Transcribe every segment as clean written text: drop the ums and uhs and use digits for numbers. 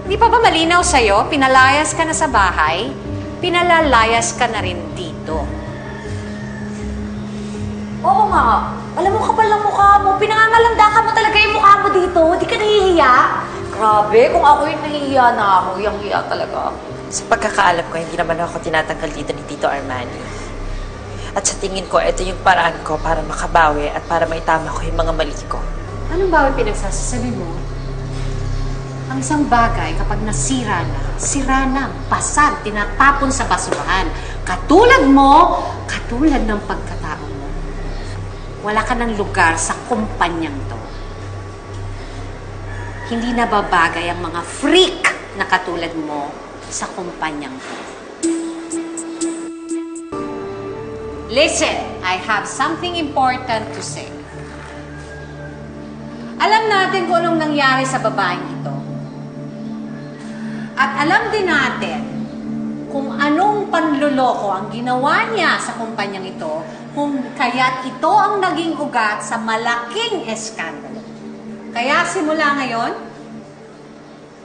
Di pa ba malinaw sa'yo? Pinalayas ka na sa bahay, pinalalayas ka na rin dito. Oo nga. Alam mo, kapal ng mukha mo. Pinangangalandakan mo talaga yung mukha mo dito. Di ka nahihiya? Grabe, kung ako yung nahihiya na ako, hiyang-hiya talaga. Sa pagkakaalam ko, hindi naman ako tinatanggal dito ni Tito Armani. At sa tingin ko, ito yung paraan ko para makabawi at para maitama ko yung mga mali ko. Anong bawal pinagsasasabi mo? Ang isang bagay kapag nasira na, basag, tinatapon sa basurahan. Katulad mo, katulad ng pagkatao mo. Wala ka ng lugar sa kumpanyang to. Hindi nababagay ang mga freak na katulad mo sa kumpanyang to. Listen, I have something important to say. Alam natin kung anong nangyari sa babaeng ito. At alam din natin kung anong panluloko ang ginawa niya sa kumpanyang ito, kung kaya't ito ang naging ugat sa malaking eskandalo. Kaya simula ngayon,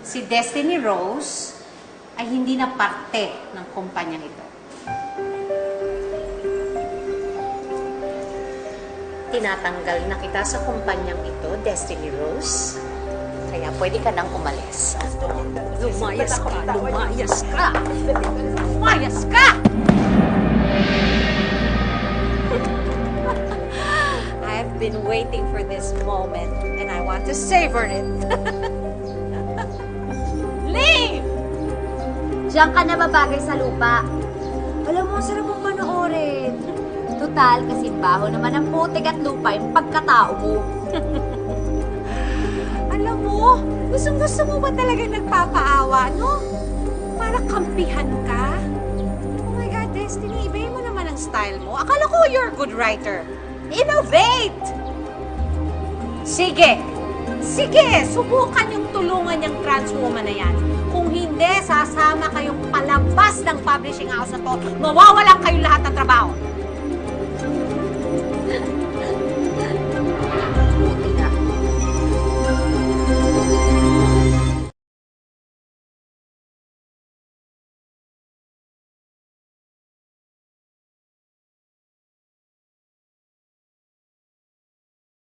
si Destiny Rose ay hindi na parte ng kumpanyang ito. Tinatanggal na kita sa kumpanyang ito, Destiny Rose. Kaya pwede ka nang umalis. Lumayas ka! Lumayas ka! Lumayas ka! I've been waiting for this moment and I want to savor it. Leave! Diyan ka na babagay sa lupa. Alam mo, sarap mong panoorin. Total, kasi baho naman ang putik at lupa yung pagkatao mo. Alam mo, gustong-gusto mo ba talagang nagpapaawa, no? Para kampihan ka? Oh my God, Destiny, ibahin mo naman ang style mo. Akala ko you're a good writer. Innovate! Sige! Sige! Subukan yung tulungan yung trans woman na yan. Kung hindi, sasama kayong palabas ng publishing house na to. Mawawalan kayong lahat ng trabaho.